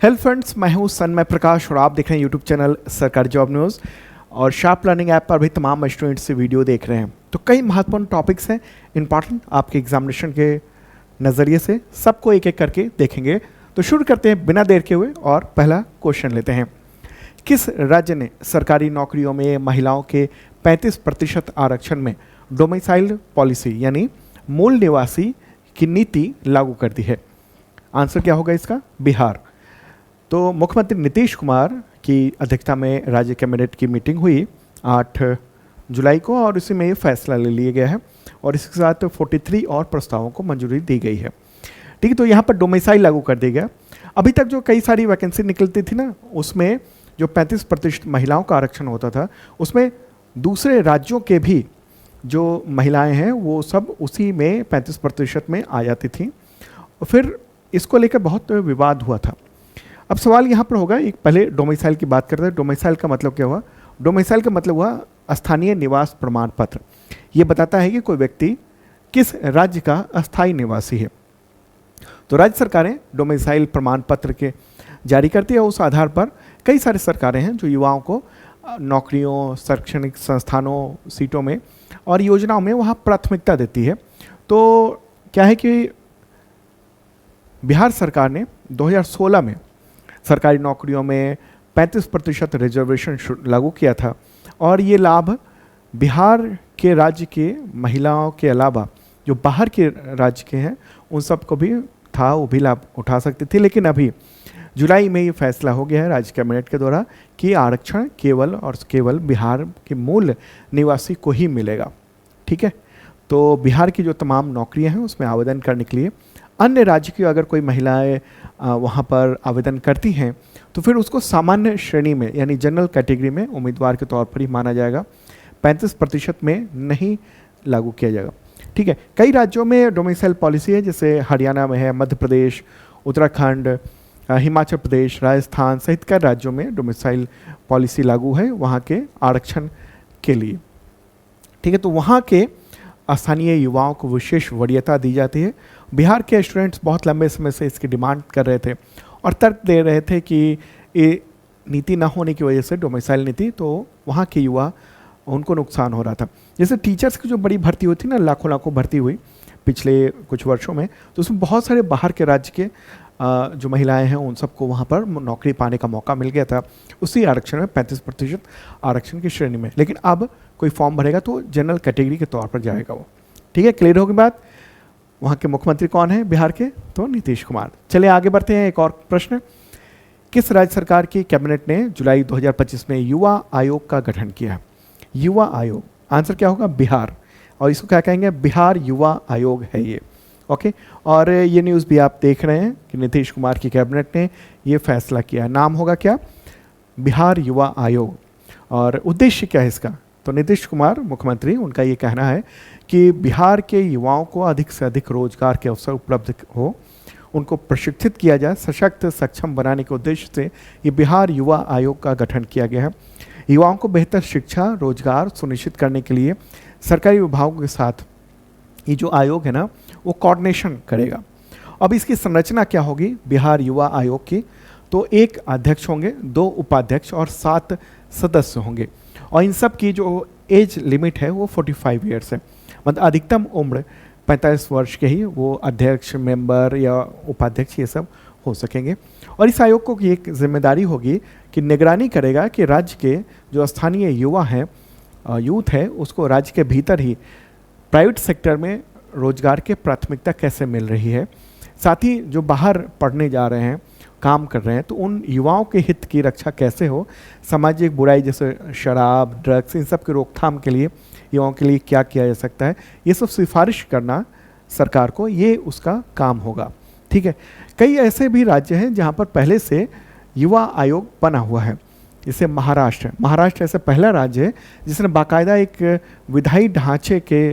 Hello friends, मैं हूं सन्मय प्रकाश और आप देख रहे हैं यूट्यूब चैनल सरकारी जॉब न्यूज़। और शार्प लर्निंग ऐप पर भी तमाम स्टूडेंट्स से वीडियो देख रहे हैं। तो कई महत्वपूर्ण टॉपिक्स हैं इंपॉर्टेंट आपके एग्जामिनेशन के नज़रिए से, सबको एक एक करके देखेंगे। तो शुरू करते हैं बिना देर के हुए और पहला क्वेश्चन लेते हैं। किस राज्य ने सरकारी नौकरियों में महिलाओं के 35% आरक्षण में डोमिसाइल पॉलिसी यानी मूल निवासी की नीति लागू कर दी है? आंसर क्या होगा इसका? बिहार। तो मुख्यमंत्री नीतीश कुमार की अध्यक्षता में राज्य कैबिनेट की मीटिंग हुई 8 जुलाई को और इसी में ये फैसला ले लिया गया है और इसके साथ 43 और प्रस्तावों को मंजूरी दी गई है। ठीक है, तो यहाँ पर डोमिसाइल लागू कर दिया गया। अभी तक जो कई सारी वैकेंसी निकलती थी ना, उसमें जो 35% महिलाओं का आरक्षण होता था, उसमें दूसरे राज्यों के भी जो महिलाएं हैं वो सब उसी में 35% में आ जाती थी। फिर इसको लेकर बहुत विवाद हुआ था। अब सवाल यहाँ पर होगा, एक पहले डोमिसाइल की बात करते हैं। डोमिसाइल का मतलब क्या हुआ? डोमिसाइल का मतलब हुआ स्थानीय निवास प्रमाण पत्र। ये बताता है कि कोई व्यक्ति किस राज्य का अस्थायी निवासी है। तो राज्य सरकारें डोमिसाइल प्रमाण पत्र के जारी करती है। उस आधार पर कई सारी सरकारें हैं जो युवाओं को नौकरियों, शैक्षणिक संस्थानों, सीटों में और योजनाओं में वहाँ प्राथमिकता देती है। तो क्या है कि बिहार सरकार ने 2016 में सरकारी नौकरियों में 35% रिजर्वेशन लागू किया था और ये लाभ बिहार के राज्य के महिलाओं के अलावा जो बाहर के राज्य के हैं उन सबको भी था, वो भी लाभ उठा सकते थे। लेकिन अभी जुलाई में ये फैसला हो गया है राज्य कैबिनेट के द्वारा कि आरक्षण केवल और केवल बिहार के मूल निवासी को ही मिलेगा। ठीक है, तो बिहार की जो तमाम नौकरियां हैं उसमें आवेदन करने के लिए अन्य राज्य की अगर कोई महिलाएं वहाँ पर आवेदन करती हैं तो फिर उसको सामान्य श्रेणी में यानी जनरल कैटेगरी में उम्मीदवार के तौर पर ही माना जाएगा, 35% में नहीं लागू किया जाएगा। ठीक है, कई राज्यों में डोमिसाइल पॉलिसी है, जैसे हरियाणा में है, मध्य प्रदेश, उत्तराखंड, हिमाचल प्रदेश, राजस्थान सहित कई राज्यों में डोमिसाइल पॉलिसी लागू है वहाँ के आरक्षण के लिए। ठीक है, तो वहाँ के स्थानीय युवाओं को विशेष वरीयता दी जाती है। बिहार के स्टूडेंट्स बहुत लंबे समय से इसकी डिमांड कर रहे थे और तर्क दे रहे थे कि ये नीति ना होने की वजह से, डोमिसाइल नीति, तो वहाँ के युवा उनको नुकसान हो रहा था। जैसे टीचर्स की जो बड़ी भर्ती हुई थी ना, लाखों लाखों भर्ती हुई पिछले कुछ वर्षों में, तो उसमें बहुत सारे बाहर के राज्य के जो महिलाएं हैं उन सबको वहाँ पर नौकरी पाने का मौका मिल गया था उसी आरक्षण में, 35% आरक्षण की श्रेणी में। लेकिन अब कोई फॉर्म भरेगा तो जनरल कैटेगरी के तौर पर जाएगा वो। ठीक है, क्लियर होगी बात? वहाँ के मुख्यमंत्री कौन है बिहार के? तो नीतीश कुमार। चलिए आगे बढ़ते हैं। एक और प्रश्न, किस राज्य सरकार की कैबिनेट ने जुलाई 2025 में युवा आयोग का गठन किया? युवा आयोग, आंसर क्या होगा? बिहार। और इसको क्या कहेंगे? बिहार युवा आयोग है ये। ओके, और ये न्यूज़ भी आप देख रहे हैं कि नीतीश कुमार की कैबिनेट ने ये फैसला किया। नाम होगा क्या? बिहार युवा आयोग। और उद्देश्य क्या है इसका? तो नीतीश कुमार मुख्यमंत्री, उनका ये कहना है कि बिहार के युवाओं को अधिक से अधिक रोजगार के अवसर उपलब्ध हो, उनको प्रशिक्षित किया जाए, सशक्त सक्षम बनाने के उद्देश्य से ये बिहार युवा आयोग का गठन किया गया है। युवाओं को बेहतर शिक्षा, रोजगार सुनिश्चित करने के लिए सरकारी विभागों के साथ ये जो आयोग है ना, वो कोऑर्डिनेशन करेगा। अब इसकी संरचना क्या होगी बिहार युवा आयोग की? तो एक अध्यक्ष होंगे, 2 उपाध्यक्ष और 7 सदस्य होंगे। और इन सब की जो एज लिमिट है वो 45 ईयर्स है, मतलब अधिकतम उम्र 45 वर्ष के ही वो अध्यक्ष, मेंबर या उपाध्यक्ष ये सब हो सकेंगे। और इस आयोग को एक जिम्मेदारी होगी कि निगरानी करेगा कि राज्य के जो स्थानीय युवा हैं, यूथ है, उसको राज्य के भीतर ही प्राइवेट सेक्टर में रोजगार के प्राथमिकता कैसे मिल रही है। साथ ही जो बाहर पढ़ने जा रहे हैं, काम कर रहे हैं, तो उन युवाओं के हित की रक्षा कैसे हो, सामाजिक बुराई जैसे शराब, ड्रग्स, इन सब की रोकथाम के लिए युवाओं के लिए क्या किया जा सकता है, ये सब सिफारिश करना सरकार को, ये उसका काम होगा। ठीक है, कई ऐसे भी राज्य हैं जहाँ पर पहले से युवा आयोग बना हुआ है, जैसे महाराष्ट्र ऐसा पहला राज्य है जिसने बाकायदा एक विधायी ढांचे के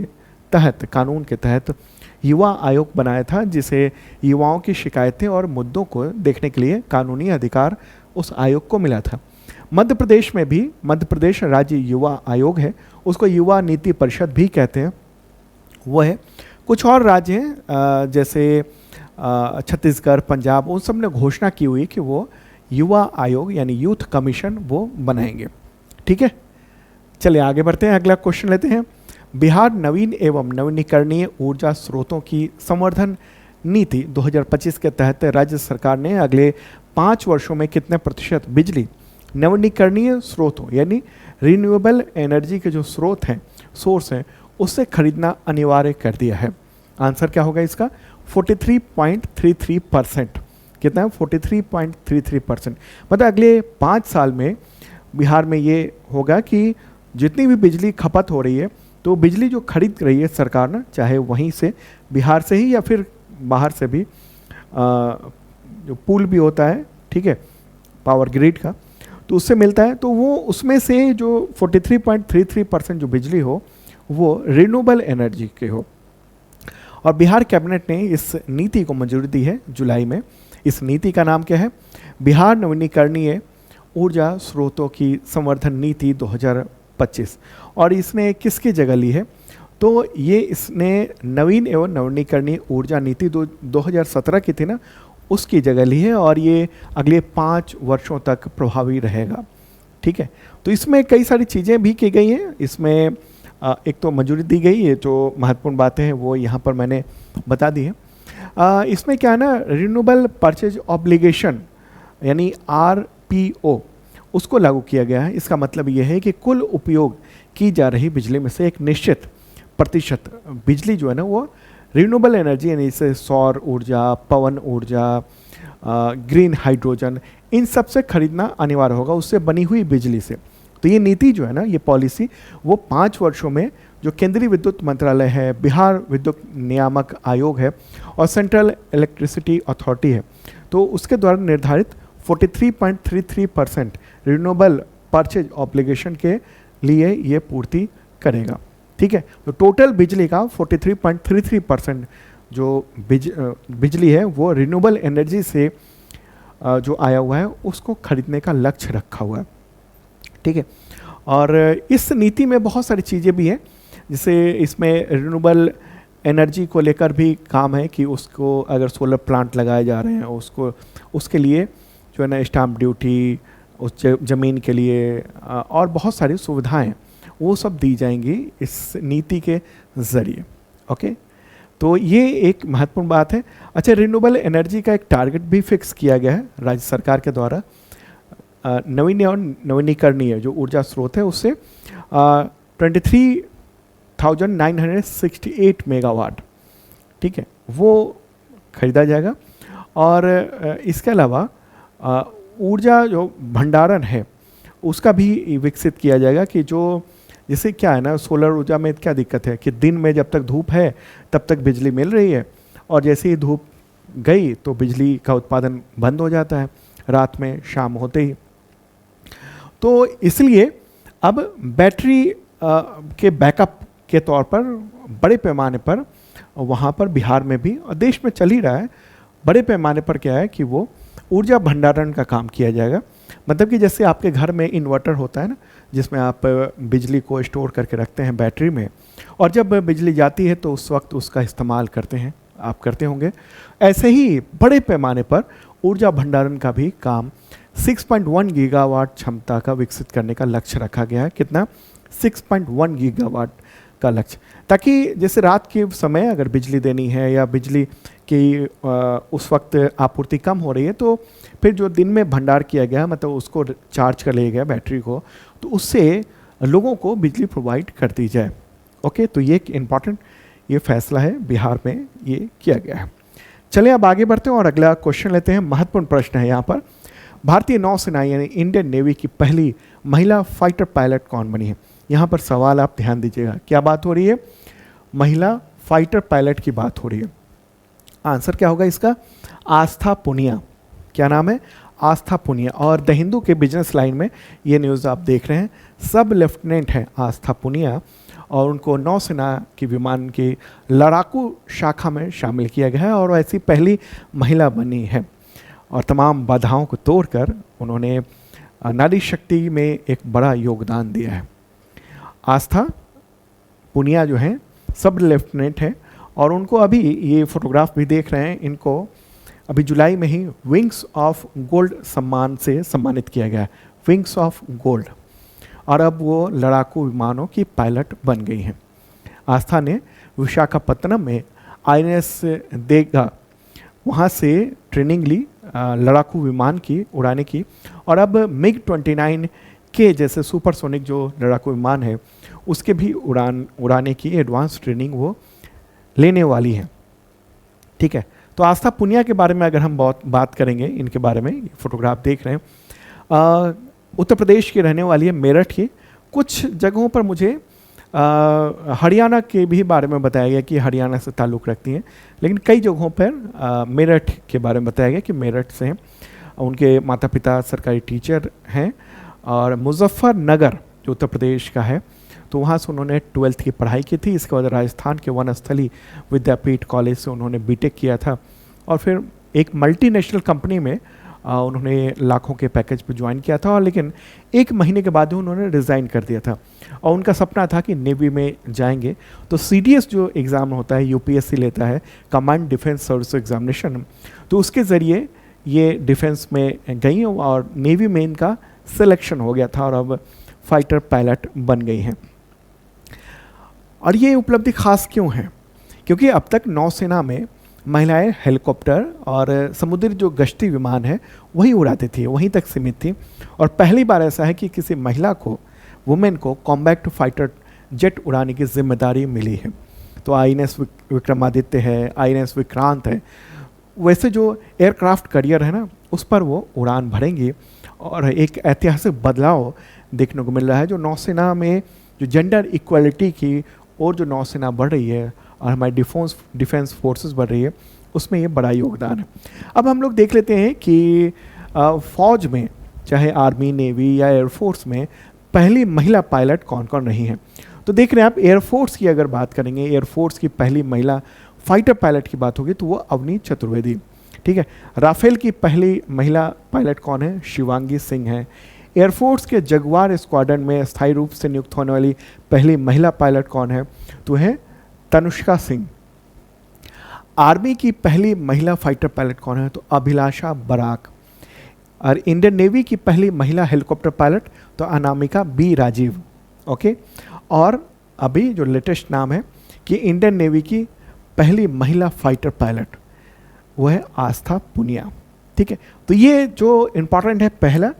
तहत, कानून के तहत युवा आयोग बनाया था, जिसे युवाओं की शिकायतें और मुद्दों को देखने के लिए कानूनी अधिकार उस आयोग को मिला था। मध्य प्रदेश में भी मध्य प्रदेश राज्य युवा आयोग है, उसको युवा नीति परिषद भी कहते हैं, वो है। कुछ और राज्य हैं जैसे छत्तीसगढ़, पंजाब, उन सब ने घोषणा की हुई कि वो युवा आयोग यानी यूथ कमीशन वो बनाएंगे। ठीक है, चलिए आगे बढ़ते हैं, अगला क्वेश्चन लेते हैं। बिहार नवीन एवं नवीनीकरणीय ऊर्जा स्रोतों की संवर्धन नीति 2025 के तहत राज्य सरकार ने अगले 5 वर्षों में कितने प्रतिशत बिजली नवीनीकरणीय स्रोतों यानी रिन्यूएबल एनर्जी के जो स्रोत हैं, सोर्स हैं, उससे खरीदना अनिवार्य कर दिया है। आंसर क्या होगा इसका? 43.33%। कितना है? 43.33%। मतलब अगले 5 साल में बिहार में ये होगा कि जितनी भी बिजली खपत हो रही है, तो बिजली जो खरीद रही है सरकार ना, चाहे वहीं से बिहार से ही या फिर बाहर से भी, जो पूल भी होता है, ठीक है, पावर ग्रिड का, तो उससे मिलता है, तो वो उसमें से जो 43.33% जो बिजली हो वो रिन्यूएबल एनर्जी के हो। और बिहार कैबिनेट ने इस नीति को मंजूरी दी है जुलाई में। इस नीति का नाम क्या है? बिहार नवीनीकरणीय ऊर्जा स्रोतों की संवर्धन नीति 2025। और इसने किसकी जगह ली है? तो ये इसने नवीन एवं नवीनीकरणीय ऊर्जा नीति 2017 की थी ना, उसकी जगह ली है, और ये अगले 5 वर्षों तक प्रभावी रहेगा। ठीक है, तो इसमें कई सारी चीज़ें भी की गई हैं। इसमें एक तो मंजूरी दी गई है, जो महत्वपूर्ण बातें हैं वो यहाँ पर मैंने बता दी है। इसमें क्या है ना, रिन्यूएबल परचेज ऑब्लिगेशन यानी RPO उसको लागू किया गया है। इसका मतलब ये है कि कुल उपयोग की जा रही बिजली में से एक निश्चित प्रतिशत बिजली जो है ना, वो रिन्यूएबल एनर्जी यानी जैसे सौर ऊर्जा, पवन ऊर्जा, ग्रीन हाइड्रोजन, इन सब से खरीदना अनिवार्य होगा, उससे बनी हुई बिजली से। तो ये नीति जो है ना, ये पॉलिसी वो 5 वर्षों में जो केंद्रीय विद्युत मंत्रालय है, बिहार विद्युत नियामक आयोग है और सेंट्रल इलेक्ट्रिसिटी अथॉरिटी है, तो उसके द्वारा निर्धारित 43.33% रिन्यूएबल परचेज ऑब्लिगेशन के लिए ये पूर्ति करेगा। ठीक है, तो टोटल बिजली का 43.33% जो बिजली है वो रिन्यूएबल एनर्जी से जो आया हुआ है उसको खरीदने का लक्ष्य रखा हुआ है। ठीक है, और इस नीति में बहुत सारी चीज़ें भी हैं, जैसे इसमें रिन्यूएबल एनर्जी को लेकर भी काम है कि उसको अगर सोलर प्लांट लगाए जा रहे हैं उसको, उसके लिए जो है ना स्टाम्प ड्यूटी, उस ज़मीन के लिए और बहुत सारी सुविधाएं वो सब दी जाएंगी इस नीति के ज़रिए। ओके, तो ये एक महत्वपूर्ण बात है। अच्छा, रिन्यूएबल एनर्जी का एक टारगेट भी फिक्स किया गया है राज्य सरकार के द्वारा। नवीन और नवीनीकरणीय जो ऊर्जा स्रोत है उससे 23,968 मेगावाट, ठीक है, वो खरीदा जाएगा। और इसके अलावा ऊर्जा जो भंडारण है उसका भी विकसित किया जाएगा कि जो जैसे क्या है ना, सोलर ऊर्जा में क्या दिक्कत है कि दिन में जब तक धूप है तब तक बिजली मिल रही है, और जैसे ही धूप गई तो बिजली का उत्पादन बंद हो जाता है रात में, शाम होते ही। तो इसलिए अब बैटरी के बैकअप के तौर पर बड़े पैमाने पर वहाँ पर बिहार में भी और देश में चल ही रहा है, बड़े पैमाने पर क्या है कि वो ऊर्जा भंडारण का काम किया जाएगा। मतलब कि जैसे आपके घर में इन्वर्टर होता है ना, जिसमें आप बिजली को स्टोर करके रखते हैं बैटरी में, और जब बिजली जाती है तो उस वक्त उसका इस्तेमाल करते हैं, आप करते होंगे। ऐसे ही बड़े पैमाने पर ऊर्जा भंडारण का भी काम 6.1 गीगावाट क्षमता का विकसित करने का लक्ष्य रखा गया है। कितना? 6.1 गीगावाट का लक्ष्य, ताकि जैसे रात के समय अगर बिजली देनी है या बिजली की उस वक्त आपूर्ति कम हो रही है, तो फिर जो दिन में भंडार किया गया, मतलब उसको चार्ज कर लिया गया बैटरी को, तो उससे लोगों को बिजली प्रोवाइड कर दी जाए। ओके, तो ये एक इम्पॉर्टेंट ये फैसला है, बिहार में ये किया गया है। चलिए अब आगे बढ़ते हैं और अगला क्वेश्चन लेते हैं। महत्वपूर्ण प्रश्न है यहाँ पर, भारतीय नौसेना यानी इंडियन नेवी की पहली महिला फाइटर पायलट कौन बनी है? यहाँ पर सवाल आप ध्यान दीजिएगा, क्या बात हो रही है? महिला फाइटर पायलट की बात हो रही है। आंसर क्या होगा इसका? आस्था पुनिया। क्या नाम है? आस्था पुनिया। और द हिंदू के बिजनेस लाइन में ये न्यूज़ आप देख रहे हैं, सब लेफ्टिनेंट हैं आस्था पुनिया, और उनको नौसेना की विमान की लड़ाकू शाखा में शामिल किया गया है और ऐसी पहली महिला बनी है। और तमाम बाधाओं को तोड़कर उन्होंने नारी शक्ति में एक बड़ा योगदान दिया है। आस्था पुनिया जो है सब लेफ्टिनेंट है और उनको अभी ये फोटोग्राफ भी देख रहे हैं, इनको अभी जुलाई में ही विंग्स ऑफ गोल्ड सम्मान से सम्मानित किया गया, विंग्स ऑफ गोल्ड। और अब वो लड़ाकू विमानों की पायलट बन गई हैं। आस्था ने विशाखापत्तनम में INS देगा वहाँ से ट्रेनिंग ली लड़ाकू विमान की उड़ाने की, और अब MiG-29 के जैसे सुपरसोनिक जो लड़ाकू विमान है उसके भी उड़ाने की एडवांस ट्रेनिंग वो लेने वाली है। ठीक है, तो आस्था पुनिया के बारे में अगर हम बहुत बात करेंगे इनके बारे में, फोटोग्राफ देख रहे हैं, उत्तर प्रदेश की रहने वाली है, मेरठ की। कुछ जगहों पर मुझे हरियाणा के भी बारे में बताया गया कि हरियाणा से ताल्लुक़ रखती हैं, लेकिन कई जगहों पर मेरठ के बारे में बताया गया कि मेरठ से हैं। उनके माता पिता सरकारी टीचर हैं, और मुजफ्फरनगर जो उत्तर प्रदेश का है, तो वहाँ से उन्होंने 12th की पढ़ाई की थी। इसके बाद राजस्थान के वनस्थली विद्यापीठ कॉलेज से उन्होंने बीटेक किया था, और फिर एक मल्टीनेशनल कंपनी में उन्होंने लाखों के पैकेज पे ज्वाइन किया था, और लेकिन 1 महीने के बाद ही उन्होंने रिज़ाइन कर दिया था। और उनका सपना था कि नेवी में जाएंगे। तो CDS जो एग्ज़ाम होता है, UPSC लेता है, कमांड डिफेंस सर्विस एग्जामिनेशन, तो उसके ज़रिए ये डिफेंस में गई और नेवी में इनका सिलेक्शन हो गया था, और अब फाइटर पायलट बन गई हैं। और ये उपलब्धि खास क्यों है? क्योंकि अब तक नौसेना में महिलाएं हेलीकॉप्टर और समुद्री जो गश्ती विमान है वही उड़ाती थी, वहीं तक सीमित थी। और पहली बार ऐसा है कि किसी महिला को, वुमेन को कॉम्बैट फाइटर जेट उड़ाने की जिम्मेदारी मिली है। तो INS विक्रमादित्य है, INS विक्रांत है, वैसे जो एयरक्राफ्ट करियर है ना, उस पर वो उड़ान भरेंगी। और एक ऐतिहासिक बदलाव देखने को मिल रहा है, जो नौसेना में जो जेंडर इक्वलिटी की और जो नौसेना बढ़ रही है और हमारी डिफेंस फोर्सेस बढ़ रही है, उसमें ये बड़ा योगदान है। अब हम लोग देख लेते हैं कि फ़ौज में, चाहे आर्मी, नेवी या एयरफोर्स में, पहली महिला पायलट कौन कौन रही हैं। तो देख रहे हैं आप, एयरफोर्स की अगर बात करेंगे, एयरफोर्स की पहली महिला फाइटर पायलट की बात होगी तो वो अवनी चतुर्वेदी। ठीक है, राफेल की पहली महिला पायलट कौन है? शिवांगी सिंह है। एयरफोर्स के जगुआर स्क्वाड्रन में स्थायी रूप से नियुक्त होने वाली पहली महिला पायलट कौन है? तो है तनुष्का सिंह। आर्मी की पहली महिला फाइटर पायलट कौन है? तो अभिलाषा बराक। और इंडियन नेवी की पहली महिला हेलीकॉप्टर पायलट तो अनामिका बी राजीव। ओके, और अभी जो लेटेस्ट नाम है कि इंडियन नेवी की पहली महिला फाइटर पायलट, वो है आस्था पुनिया। ठीक है, तो ये जो इम्पॉर्टेंट है पहला,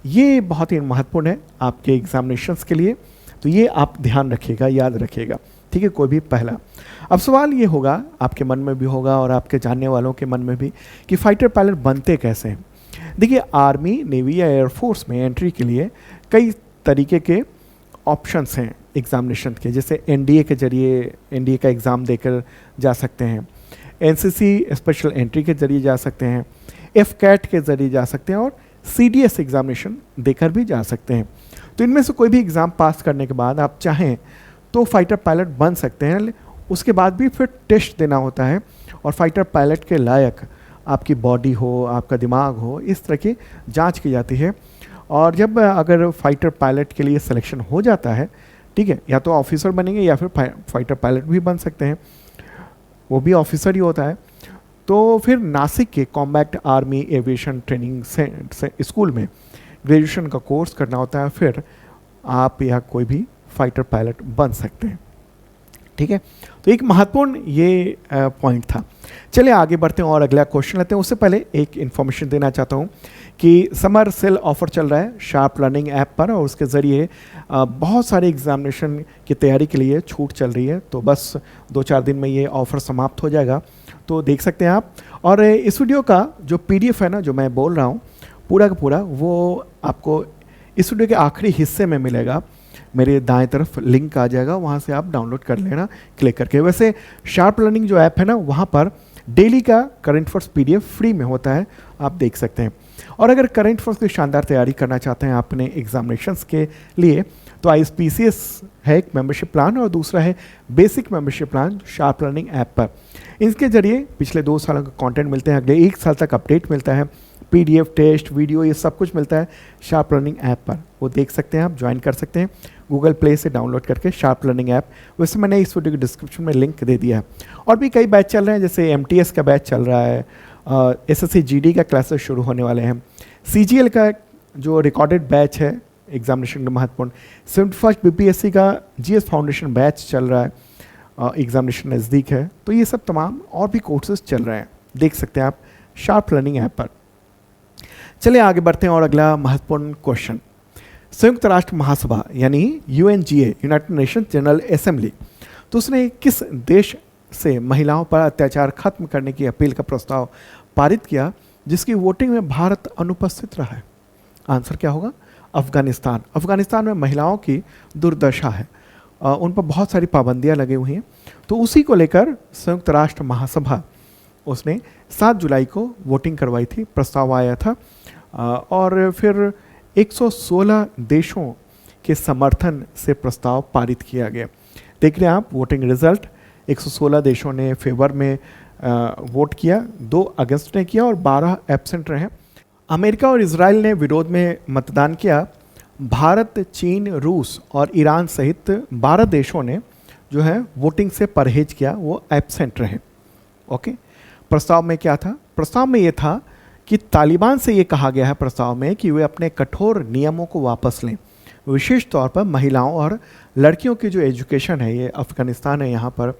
ये बहुत ही महत्वपूर्ण है आपके एग्जामिनेशंस के लिए, तो ये आप ध्यान रखिएगा, याद रखिएगा। ठीक है, कोई भी पहला। अब सवाल ये होगा, आपके मन में भी होगा और आपके जानने वालों के मन में भी, कि फाइटर पायलट बनते कैसे हैं। देखिए, आर्मी, नेवी या एयरफोर्स में एंट्री के लिए कई तरीके के ऑप्शंस हैं एग्जामिनेशन के, जैसे NDA के जरिए, NDA का एग्ज़ाम देकर जा सकते हैं, NCC स्पेशल एंट्री के जरिए जा सकते हैं, FCAT के जरिए जा सकते हैं, और CDS एग्जामिनेशन देकर भी जा सकते हैं। तो इनमें से कोई भी एग्ज़ाम पास करने के बाद आप चाहें तो फाइटर पायलट बन सकते हैं। उसके बाद भी फिर टेस्ट देना होता है, और फाइटर पायलट के लायक आपकी बॉडी हो, आपका दिमाग हो, इस तरह की जांच की जाती है। और जब अगर फाइटर पायलट के लिए सिलेक्शन हो जाता है, ठीक है, या तो ऑफिसर बनेंगे या फिर फाइटर पायलट भी बन सकते हैं, वो भी ऑफिसर ही होता है। तो फिर नासिक के combat army aviation training school में ग्रेजुएशन का कोर्स करना होता है, फिर आप या कोई भी फाइटर पायलट बन सकते हैं। ठीक है, तो एक महत्वपूर्ण ये पॉइंट था। चलिए आगे बढ़ते हैं और अगला क्वेश्चन लेते हैं। उससे पहले एक इन्फॉर्मेशन देना चाहता हूँ कि समर सेल ऑफर चल रहा है शार्प लर्निंग ऐप पर, और उसके ज़रिए बहुत सारे एग्जामिनेशन की तैयारी के लिए छूट चल रही है। तो बस 2-4 दिन में ये ऑफ़र समाप्त हो जाएगा, तो देख सकते हैं आप। और इस वीडियो का जो PDF है ना, जो मैं बोल रहा हूँ पूरा का पूरा, वो आपको इस वीडियो के आखिरी हिस्से में मिलेगा। मेरे दाएं तरफ लिंक आ जाएगा, वहाँ से आप डाउनलोड कर लेना क्लिक करके। वैसे शार्प लर्निंग जो ऐप है ना, वहाँ पर डेली का करंट अफेयर्स PDF फ्री में होता है, आप देख सकते हैं। और अगर करंट अफेयर्स की शानदार तैयारी करना चाहते हैं अपने एग्जामिनेशंस के लिए, तो ISPCS है एक मेंबरशिप प्लान, और दूसरा है basic membership plan sharp learning app पर। इसके जरिए पिछले 2 सालों का कंटेंट मिलते हैं, अगले 1 साल तक अपडेट मिलता है, PDF, टेस्ट, वीडियो, ये सब कुछ मिलता है शार्प लर्निंग ऐप पर। वो देख सकते हैं, आप ज्वाइन कर सकते हैं, गूगल प्ले से डाउनलोड करके शार्प लर्निंग ऐप। वैसे मैंने इस वीडियो के डिस्क्रिप्शन में लिंक दे दिया है। और भी कई बैच चल रहे हैं, जैसे MTS का बैच चल रहा है, SSC GD का क्लासेस शुरू होने वाले हैं, CGL का जो रिकॉर्डेड बैच है एग्जामिनेशन के महत्वपूर्ण, 71st BPSC का GS फाउंडेशन बैच चल रहा है, एग्जामिनेशन नज़दीक है। तो ये सब तमाम और भी कोर्सेज चल रहे हैं, देख सकते हैं आप शार्प लर्निंग ऐप पर। चलिए आगे बढ़ते हैं और अगला महत्वपूर्ण क्वेश्चन, संयुक्त राष्ट्र महासभा यानी UNGA, United nation general assembly, तो उसने किस देश से महिलाओं पर अत्याचार खत्म करने की अपील का प्रस्ताव पारित किया जिसकी वोटिंग में भारत अनुपस्थित रहा है? आंसर क्या होगा? अफगानिस्तान। अफगानिस्तान में महिलाओं की दुर्दशा है, उन पर बहुत सारी पाबंदियां लगी हुई हैं। तो उसी को लेकर संयुक्त राष्ट्र महासभा उसने 7 जुलाई को वोटिंग करवाई थी, प्रस्ताव आया था और फिर 116 देशों के समर्थन से प्रस्ताव पारित किया गया। देख रहे हैं आप वोटिंग रिजल्ट, 116 देशों ने फेवर में वोट किया, 2 अगस्त ने किया और 12 एब्सेंट रहे। अमेरिका और इजराइल ने विरोध में मतदान किया। भारत, चीन, रूस और ईरान सहित 12 देशों ने जो है वोटिंग से परहेज किया, वो एब्सेंट रहे। ओके, प्रस्ताव में क्या था? प्रस्ताव में ये था कि तालिबान से ये कहा गया है प्रस्ताव में कि वे अपने कठोर नियमों को वापस लें, विशेष तौर पर महिलाओं और लड़कियों की जो एजुकेशन है, ये अफ़गानिस्तान है यहाँ पर,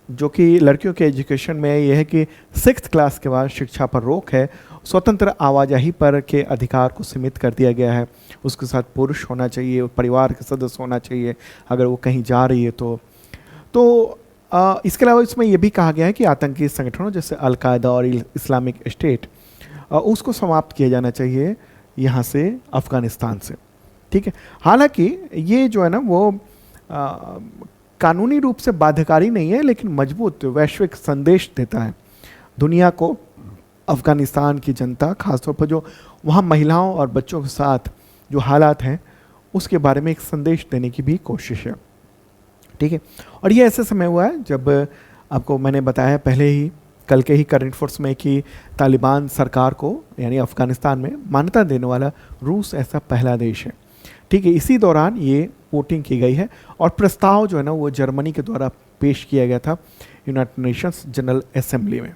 जो कि लड़कियों के एजुकेशन में ये है कि 6th क्लास के बाद शिक्षा पर रोक है, स्वतंत्र आवाजाही पर के अधिकार को सीमित कर दिया गया है, उसके साथ पुरुष होना चाहिए, परिवार के सदस्य होना चाहिए अगर वो कहीं जा रही है तो इसके अलावा इसमें यह भी कहा गया है कि आतंकी संगठनों जैसे अलकायदा और इस्लामिक स्टेट उसको समाप्त किया जाना चाहिए यहाँ से, अफ़गानिस्तान से। ठीक है, हालांकि ये जो है ना वो कानूनी रूप से बाध्यकारी नहीं है, लेकिन मजबूत वैश्विक संदेश देता है दुनिया को। अफ़गानिस्तान की जनता, खासतौर पर जो वहाँ महिलाओं और बच्चों के साथ जो हालात हैं उसके बारे में एक संदेश देने की भी कोशिश है। ठीक है, और ये ऐसे समय हुआ है जब आपको मैंने बताया पहले ही, कल के ही करंट फोर्स में, कि तालिबान सरकार को यानी अफ़गानिस्तान में मान्यता देने वाला रूस ऐसा पहला देश है। ठीक है, इसी दौरान ये वोटिंग की गई है और प्रस्ताव जो है ना वो जर्मनी के द्वारा पेश किया गया था यूनाइटेड नेशंस जनरल असेंबली में।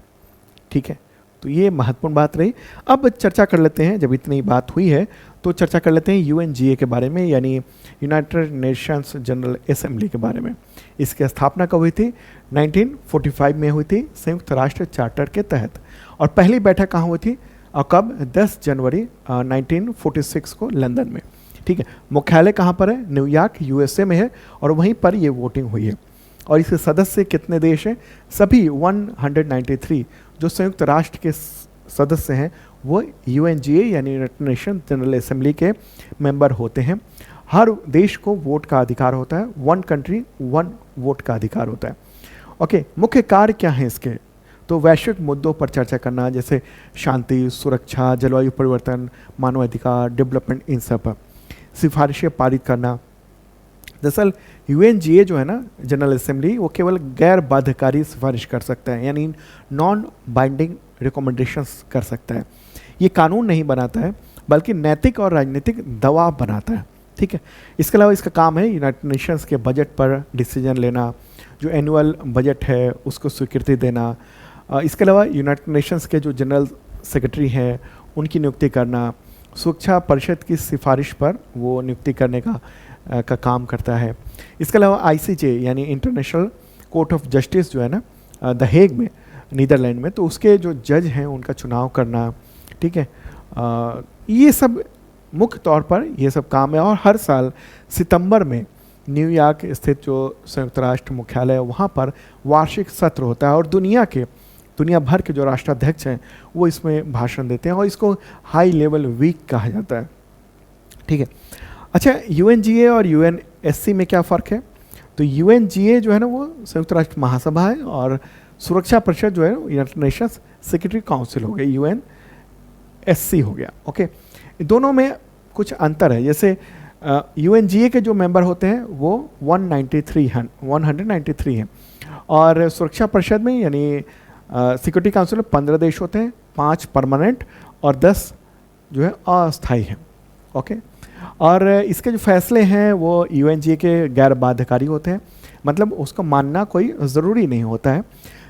ठीक है, तो ये महत्वपूर्ण बात रही। अब चर्चा कर लेते हैं, जब इतनी बात हुई है तो चर्चा कर लेते हैं UNGA के बारे में, यानी यूनाइटेड नेशंस जनरल असेंबली के बारे में। इसकी स्थापना कब हुई थी? 1945 में हुई थी संयुक्त राष्ट्र चार्टर के तहत। और पहली बैठक कहाँ हुई थी और कब? 10 जनवरी 1946 को लंदन में। ठीक है, मुख्यालय कहाँ पर है? न्यूयॉर्क USA में है और वहीं पर ये वोटिंग हुई है। और इसके सदस्य कितने देश हैं? सभी 193 जो संयुक्त राष्ट्र के सदस्य हैं वो UNGA यानी यूनाइटेड नेशन जनरल असेंबली के मेंबर होते हैं। हर देश को वोट का अधिकार होता है, 1 कंट्री 1 वोट का अधिकार होता है। ओके, मुख्य कार्य क्या है इसके? तो वैश्विक मुद्दों पर चर्चा करना, जैसे शांति, सुरक्षा, जलवायु परिवर्तन, मानवाधिकार, डेवलपमेंट, इन सब पर सिफारिशें पारित करना। दरअसल UNGA जो है ना जनरल असेंबली, वो केवल गैर बाध्यकारी सिफारिश कर सकता है, यानी नॉन बाइंडिंग रिकमेंडेशंस कर सकता है। ये कानून नहीं बनाता है बल्कि नैतिक और राजनीतिक दबाव बनाता है। ठीक है, इसके अलावा इसका काम है यूनाइटेड नेशंस के बजट पर डिसीजन लेना, जो एनुअल बजट है उसको स्वीकृति देना। इसके अलावा यूनाइटेड नेशंस के जो जनरल सेक्रेटरी हैं उनकी नियुक्ति करना, सुरक्षा परिषद की सिफारिश पर वो नियुक्ति करने का काम करता है। इसके अलावा ICJ यानी इंटरनेशनल कोर्ट ऑफ जस्टिस जो है ना द हेग में, नीदरलैंड में, तो उसके जो जज हैं उनका चुनाव करना। ठीक है, ये सब मुख्य तौर पर ये सब काम है। और हर साल सितंबर में न्यूयॉर्क स्थित जो संयुक्त राष्ट्र मुख्यालय है वहाँ पर वार्षिक सत्र होता है और दुनिया भर के जो राष्ट्राध्यक्ष हैं वो इसमें भाषण देते हैं और इसको हाई लेवल वीक कहा जाता है। ठीक है, अच्छा, UNGA और UNSC में क्या फ़र्क है? तो UNGA जो है ना वो संयुक्त राष्ट्र महासभा है और सुरक्षा परिषद जो है यूनाइटेड नेशंस सिक्योरिटी काउंसिल हो गया, UNSC हो गया। ओके, दोनों में कुछ अंतर है। जैसे UNGA के जो मेंबर होते हैं वो 193 हैं और सुरक्षा परिषद में यानी सिक्योरिटी काउंसिल में 15 देश होते हैं, 5 परमानेंट और 10 जो है अस्थायी हैं। ओके, और इसके जो फैसले हैं वो यूएनजीए के गैर बाध्यकारी होते हैं, मतलब उसको मानना कोई ज़रूरी नहीं होता है।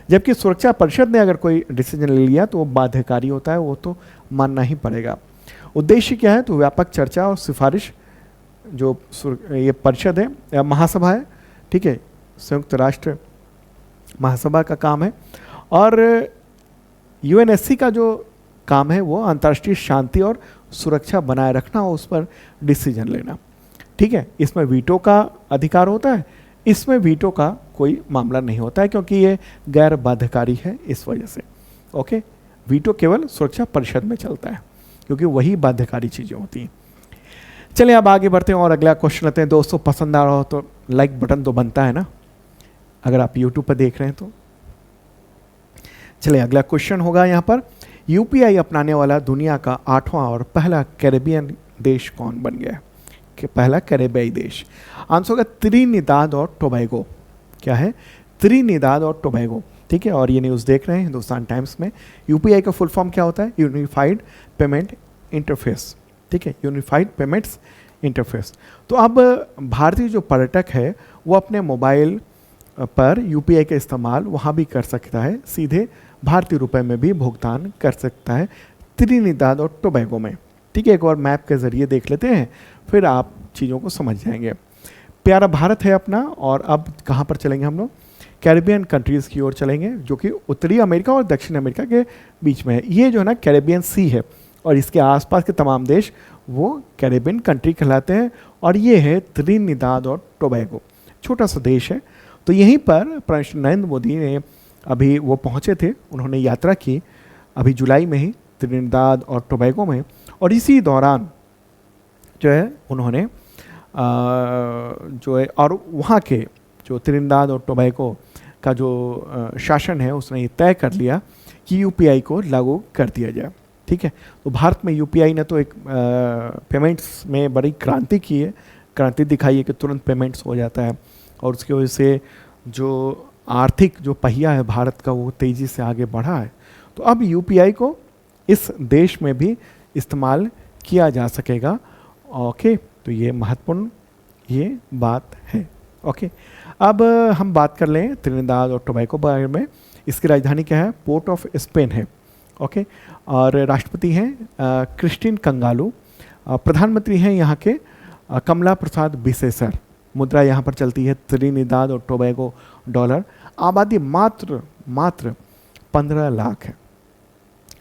जबकि सुरक्षा परिषद ने अगर कोई डिसीजन ले लिया तो वो बाध्यकारी होता है, वो तो मानना ही पड़ेगा। उद्देश्य क्या है? तो व्यापक चर्चा और सिफारिश जो ये परिषद है या महासभा है, ठीक है, संयुक्त राष्ट्र महासभा का काम है। और यूएनएससी का जो काम है वो अंतर्राष्ट्रीय शांति और सुरक्षा बनाए रखना और उस पर डिसीजन लेना, ठीक है। इसमें वीटो का अधिकार होता है, इसमें वीटो का कोई मामला नहीं होता है क्योंकि ये गैर बाध्यकारी है इस वजह से। ओके, वीटो केवल सुरक्षा परिषद में चलता है क्योंकि वही बाध्यकारी चीज़ें होती हैं। चलिए अब आगे बढ़ते हैं और अगला क्वेश्चन लेते हैं। दोस्तों पसंद आ रहा हो तो लाइक बटन तो बनता है ना, अगर आप यूट्यूब पर देख रहे हैं तो। चलिए अगला क्वेश्चन होगा यहाँ पर, यूपीआई अपनाने वाला दुनिया का 8वां और पहला कैरेबियन देश कौन बन गया है? कि पहला कैरेबियाई देश, आंसर होगा त्रिनिदाद और टोबैगो। क्या है? त्रिनिदाद और टोबैगो, ठीक है। और ये न्यूज़ देख रहे हैं हिंदुस्तान टाइम्स में। यूपीआई का फुल फॉर्म क्या होता है? यूनिफाइड पेमेंट इंटरफेस, ठीक है, यूनिफाइड पेमेंट्स इंटरफेस। तो अब भारतीय जो पर्यटक है वो अपने मोबाइल पर यूपीआई का इस्तेमाल वहाँ भी कर सकता है, सीधे भारतीय रुपए में भी भुगतान कर सकता है त्रिनिदाद और टोबैगो में, ठीक है। एक बार मैप के ज़रिए देख लेते हैं, फिर आप चीज़ों को समझ जाएंगे। प्यारा भारत है अपना, और अब कहाँ पर चलेंगे हम लोग? कैरेबियन कंट्रीज़ की ओर चलेंगे, जो कि उत्तरी अमेरिका और दक्षिण अमेरिका के बीच में है। ये जो है ना कैरेबियन सी है, और इसके आसपास के तमाम देश वो कैरेबियन कंट्री कहलाते हैं। और ये है त्रिनिदाद और टोबैगो, छोटा सा देश है। तो यहीं पर प्रधानमंत्री नरेंद्र मोदी ने अभी वो पहुँचे थे, उन्होंने यात्रा की अभी जुलाई में ही त्रिनिदाद और टोबैगो में। और इसी दौरान जो है उन्होंने जो है, और वहाँ के जो त्रिनिदाद और टोबैगो का जो शासन है उसने ये तय कर लिया कि यूपीआई को लागू कर दिया जाए, ठीक है। तो भारत में यूपीआई ने तो एक पेमेंट्स में बड़ी क्रांति की है, क्रांति दिखाई है कि तुरंत पेमेंट्स हो जाता है, और उसकी वजह से जो आर्थिक जो पहिया है भारत का वो तेज़ी से आगे बढ़ा है। तो अब यूपीआई को इस देश में भी इस्तेमाल किया जा सकेगा। ओके, तो ये महत्वपूर्ण ये बात है। ओके, अब हम बात कर लें त्रिनिदाद और टोबैगो के बारे में। इसकी राजधानी क्या है? पोर्ट ऑफ स्पेन है। ओके, और राष्ट्रपति हैं क्रिस्टिन कंगालू, प्रधानमंत्री हैं यहाँ के कमला प्रसाद बिसेसर। मुद्रा यहाँ पर चलती है त्रिनिदाद और टोबैगो डॉलर। आबादी मात्र 15 लाख है,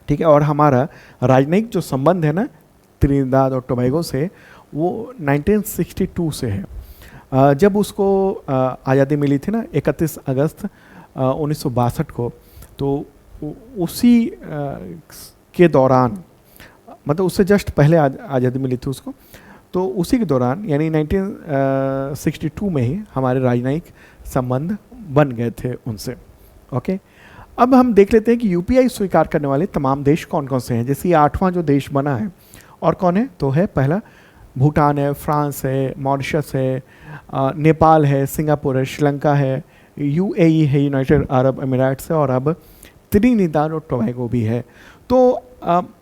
ठीक है। और हमारा राजनयिक जो संबंध है ना त्रिनिदाद और टोबैगो से, वो 1962 से है। जब उसको आज़ादी मिली थी ना 31 अगस्त 1962 को, तो उसी के दौरान, मतलब उससे जस्ट पहले आज़ादी मिली थी उसको, तो उसी के दौरान यानी 1962 में ही हमारे राजनयिक संबंध बन गए थे उनसे। ओके, अब हम देख लेते हैं कि यूपीआई स्वीकार करने वाले तमाम देश कौन कौन से हैं। जैसे ये 8वां जो देश बना है, और कौन है? तो है पहला भूटान है, फ्रांस है, मॉरिशस है, नेपाल है, सिंगापुर है, श्रीलंका है, यूएई है, यूनाइटेड अरब अमीराट्स है, और अब त्रिनिदाद और टोबैगो भी है। तो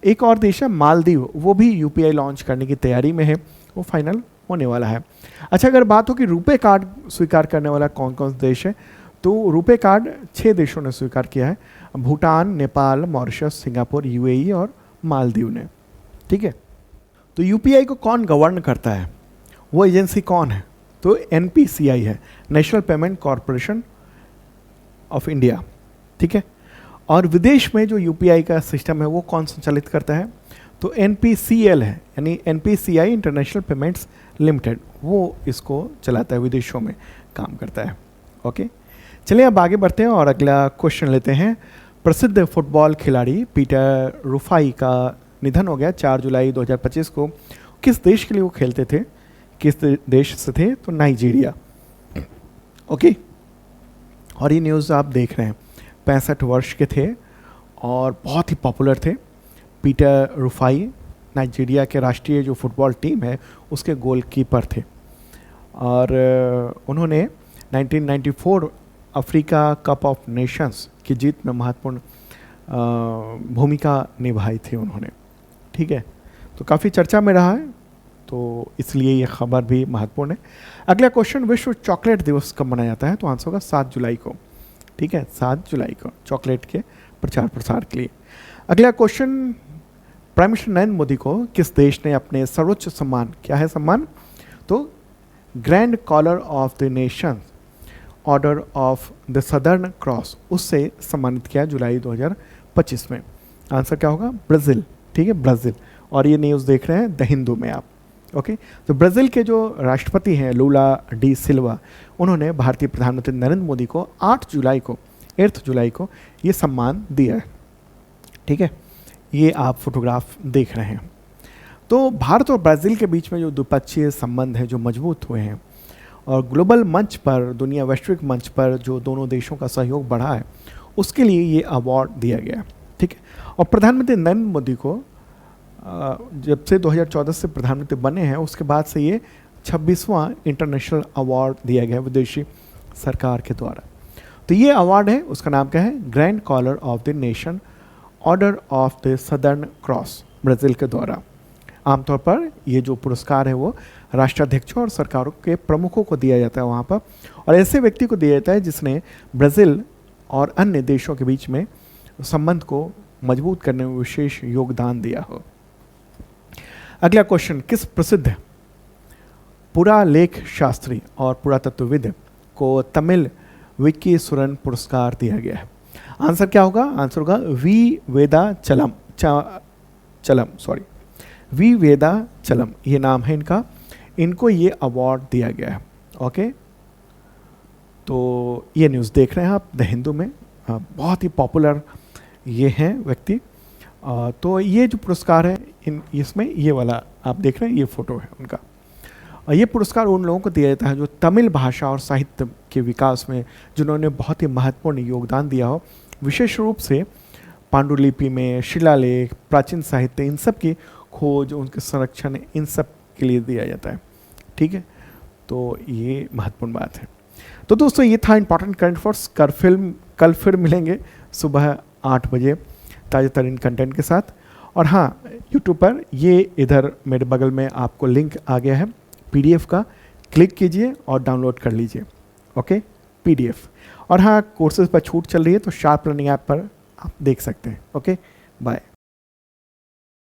एक और देश है मालदीव, वो भी यूपीआई लॉन्च करने की तैयारी में है, वो फाइनल होने वाला है। अच्छा, अगर बात हो कि रुपे कार्ड स्वीकार करने वाला कौन कौन सा देश है, तो रुपे कार्ड 6 देशों ने स्वीकार किया है, Bhutan, Nepal, Mauritius, Singapore, UAE और मालदीव ने, ठीक है। तो यूपीआई को कौन गवर्न करता है? वो एजेंसी कौन है? तो एनपीसीआई है, national payment corporation of India, ठीक है। और विदेश में जो यूपीआई का सिस्टम है वो कौन संचालित करता है? तो एनपीसीएल है, यानी एनपीसीआई इंटरनेशनल पेमेंट्स लिमिटेड, वो इसको चलाता है, विदेशों में काम करता है। ओके, चलिए अब आगे बढ़ते हैं और अगला क्वेश्चन लेते हैं। प्रसिद्ध फुटबॉल खिलाड़ी पीटर रुफाई का निधन हो गया 4 जुलाई 2025 को। किस देश के लिए वो खेलते थे? किस देश से थे? तो नाइजीरिया। ओके, और ये न्यूज़ आप देख रहे हैं, 65 वर्ष के थे और बहुत ही पॉपुलर थे। पीटर रुफाई नाइजीरिया के राष्ट्रीय जो फुटबॉल टीम है उसके गोलकीपर थे, और उन्होंने 1994 अफ्रीका कप ऑफ नेशंस की जीत में महत्वपूर्ण भूमिका निभाई थी उन्होंने, ठीक है। तो काफ़ी चर्चा में रहा है, तो इसलिए ये खबर भी महत्वपूर्ण है। अगला क्वेश्चन, विश्व चॉकलेट दिवस कब मनाया जाता है? तो आंसर होगा 7 जुलाई को। ठीक है, 7 जुलाई को चॉकलेट के प्रचार प्रसार के लिए। अगला question, prime minister Narendra Modi को किस देश ने अपने सर्वोच्च सम्मान, क्या है सम्मान? तो Grand Collar of the Nation, Order of the Southern Cross, उससे सम्मानित किया जुलाई 2025 में। आंसर क्या होगा? ब्राज़ील। ठीक है, ब्राज़ील। और ये न्यूज़ देख रहे हैं द हिंदू में आप। ओके, तो ब्राज़ील के जो राष्ट्रपति हैं लूला डी सिल्वा, उन्होंने भारतीय प्रधानमंत्री नरेंद्र मोदी को 8 जुलाई को ये सम्मान दिया है। ठीक है, ये आप फोटोग्राफ देख रहे हैं। तो भारत और ब्राज़ील के बीच में जो द्विपक्षीय संबंध हैं जो मजबूत हुए हैं, और ग्लोबल मंच पर, दुनिया वैश्विक मंच पर जो दोनों देशों का सहयोग बढ़ा है, उसके लिए ये अवार्ड दिया गया। ठीक है, और प्रधानमंत्री नरेंद्र मोदी को जब से 2014 से प्रधानमंत्री बने हैं, उसके बाद से ये 26वां इंटरनेशनल अवार्ड दिया गया विदेशी सरकार के द्वारा। तो ये अवार्ड है, उसका नाम क्या है? Grand Collar of the Nation, Order of the Southern Cross, Brazil के द्वारा। आमतौर पर ये जो पुरस्कार है वो राष्ट्राध्यक्षों और सरकारों के प्रमुखों को दिया जाता है वहाँ पर, और ऐसे व्यक्ति को दिया जाता है जिसने ब्राज़ील और अन्य देशों के बीच में संबंध को मजबूत करने में विशेष योगदान दिया हो। अगला क्वेश्चन, किस प्रसिद्ध पुरालेख शास्त्री और पुरातत्वविद को तमिल विकी सुरन पुरस्कार दिया गया है? आंसर क्या होगा? आंसर होगा वी वेदाचलम, वी वेदाचलम, ये नाम है इनका। इनको ये अवार्ड दिया गया है। ओके, तो ये न्यूज़ देख रहे हैं आप द हिंदू में। बहुत ही पॉपुलर ये हैं व्यक्ति। तो ये जो पुरस्कार है, इसमें ये वाला आप देख रहे हैं, ये फोटो है उनका। और ये पुरस्कार उन लोगों को दिया जाता है जो तमिल भाषा और साहित्य के विकास में जिन्होंने बहुत ही महत्वपूर्ण योगदान दिया हो, विशेष रूप से पांडुलिपि में, शिलालेख, प्राचीन साहित्य, इन सब की खोज, उनके संरक्षण, इन सब के लिए दिया जाता है। ठीक है, तो ये महत्वपूर्ण बात है। तो दोस्तों, ये था इंपॉर्टेंट करंट अफेयर्स। कल फिर मिलेंगे सुबह 8 बजे ताज़ा तरीन कंटेंट के साथ। और हाँ, यूट्यूब पर ये इधर मेरे बगल में आपको लिंक आ गया है PDF का, क्लिक कीजिए और डाउनलोड कर लीजिए। Okay, PDF। और हाँ, कोर्सेज पर छूट चल रही है तो शार्प लर्निंग ऐप पर आप देख सकते हैं। Okay, bye.